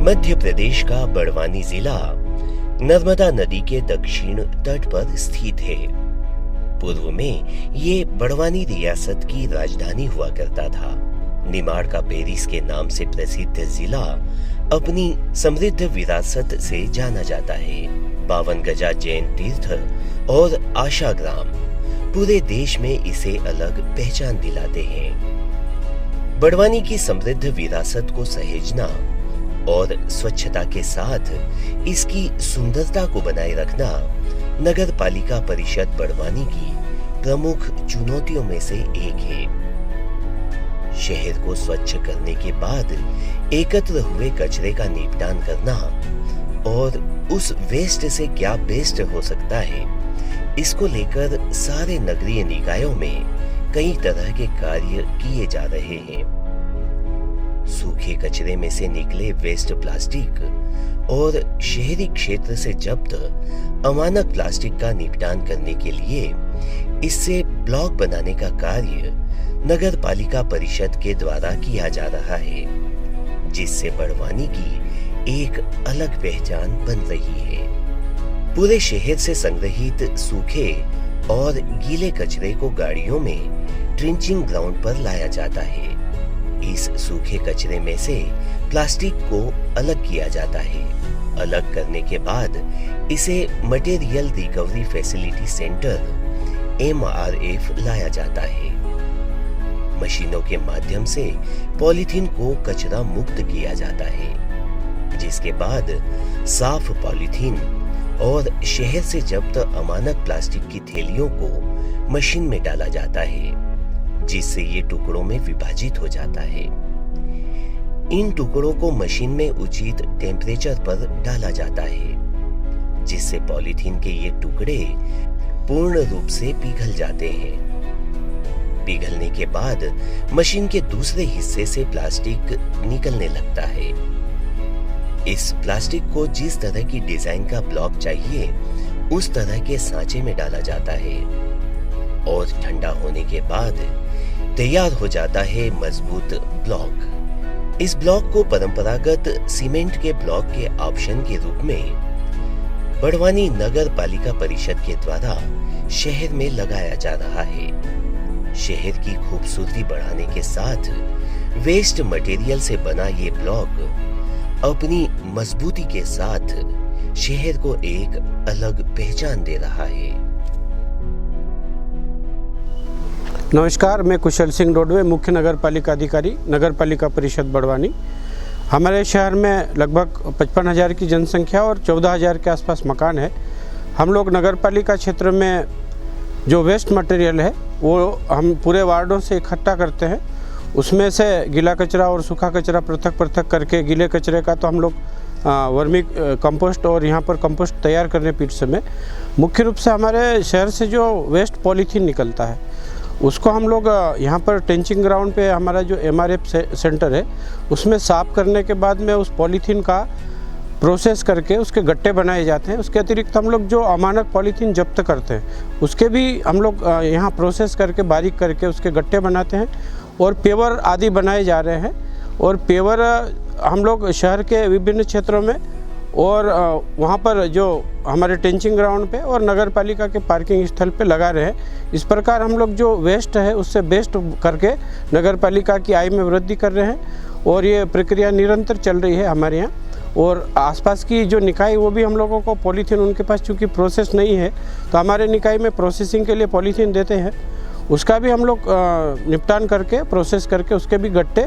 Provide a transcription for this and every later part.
मध्य प्रदेश का बड़वानी जिला नर्मदा नदी के दक्षिण तट पर स्थित है। पूर्व में ये बड़वानी रियासत की राजधानी हुआ करता था। निमाड़ का पेरिस के नाम से प्रसिद्ध जिला अपनी समृद्ध विरासत से जाना जाता है। 52 गजा जैन तीर्थ और आशा ग्राम पूरे देश में इसे अलग पहचान दिलाते हैं। बड़वानी की समृद्ध विरासत को सहेजना और स्वच्छता के साथ इसकी सुंदरता को बनाए रखना नगर पालिका परिषद बड़वानी की प्रमुख चुनौतियों में से एक है। शहर को स्वच्छ करने के बाद एकत्र हुए कचरे का निपटान करना और उस वेस्ट से क्या बेस्ट हो सकता है, इसको लेकर सारे नगरीय निकायों में कई तरह के कार्य किए जा रहे हैं। सूखे कचरे में से निकले वेस्ट प्लास्टिक और शहरी क्षेत्र से जब्त अमानक प्लास्टिक का निपटान करने के लिए इससे ब्लॉक बनाने का कार्य नगर पालिका परिषद के द्वारा किया जा रहा है, जिससे बड़वानी की एक अलग पहचान बन रही है। पूरे शहर से संग्रहित सूखे और गीले कचरे को गाड़ियों में ट्रिंचिंग ग्राउंड पर लाया जाता है। इस सूखे कचरे में से प्लास्टिक को अलग किया जाता है। अलग करने के बाद इसे material recovery facility centre MRF लाया जाता है। मशीनों के माध्यम से पॉलीथीन को कचरा मुक्त किया जाता है, जिसके बाद साफ पॉलीथीन और शहर से जब्त अमानक प्लास्टिक की थैलियों को मशीन में डाला जाता है, जिससे ये टुकड़ों में विभाजित हो जाता है। इन टुकड़ों को मशीन में उचित टेम्परेचर पर डाला जाता है, जिससे पॉलीथीन के ये टुकड़े पूर्ण रूप से पिघल जाते हैं। पिघलने के बाद मशीन के दूसरे हिस्से से प्लास्टिक निकलने लगता है। इस प्लास्टिक को जिस तरह की डिजाइन का ब्लॉक चाहिए उस तरह के सांचे में डाला जाता है और ठंडा होने के बाद तैयार हो जाता है मजबूत ब्लॉक। इस ब्लॉक को परंपरागत सीमेंट के ब्लॉक के ऑप्शन के रूप में बड़वानी नगर पालिका परिषद के द्वारा शहर में लगाया जा रहा है। शहर की खूबसूरती बढ़ाने के साथ वेस्ट मटेरियल से बना ये ब्लॉक अपनी मजबूती के साथ शहर को एक अलग पहचान दे रहा है। नमस्कार, मैं कुशल सिंह डोडवे, मुख्य नगर पालिका अधिकारी, नगर पालिका परिषद बड़वानी। हमारे शहर में लगभग 55,000 की जनसंख्या और 14,000 के आसपास मकान है। हम लोग नगर पालिका क्षेत्र में जो वेस्ट मटेरियल है वो हम पूरे वार्डों से इकट्ठा करते हैं। उसमें से गीला कचरा और सूखा कचरा पृथक पृथक करके, गीले कचरे का तो हम लोग वर्मी कंपोस्ट और यहाँ पर कंपोस्ट तैयार करने पीट समय मुख्य रूप से हमारे शहर से जो वेस्ट पॉलीथीन निकलता है उसको हम लोग यहाँ पर ट्रेंचिंग ग्राउंड पे हमारा जो MRF सेंटर है उसमें साफ़ करने के बाद में उस पॉलीथीन का प्रोसेस करके उसके गट्टे बनाए जाते हैं। उसके अतिरिक्त हम लोग जो अमानक पॉलीथीन जब्त करते हैं उसके भी हम लोग यहाँ प्रोसेस करके बारीक करके उसके गट्टे बनाते हैं और पेवर आदि बनाए जा रहे हैं। और पेवर हम लोग शहर के विभिन्न क्षेत्रों में और वहाँ पर जो हमारे ट्रेंचिंग ग्राउंड पे और नगर पालिका के पार्किंग स्थल पे लगा रहे हैं। इस प्रकार हम लोग जो वेस्ट है उससे बेस्ट करके नगर पालिका की आय में वृद्धि कर रहे हैं और ये प्रक्रिया निरंतर चल रही है हमारे यहाँ। और आसपास की जो निकाय वो भी हम लोगों को पॉलीथीन, उनके पास चूँकि प्रोसेस नहीं है तो हमारे निकाय में प्रोसेसिंग के लिए पॉलीथीन देते हैं, उसका भी हम लोग निपटान करके प्रोसेस करके उसके भी गट्टे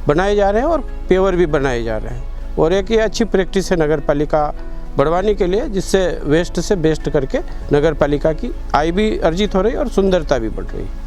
बनाए जा रहे हैं और पेवर भी बनाए जा रहे हैं। और एक ये अच्छी प्रैक्टिस है नगर पालिका बड़वानी के लिए, जिससे वेस्ट से बेस्ट करके नगर पालिका की आय भी अर्जित हो रही है और सुंदरता भी बढ़ रही है।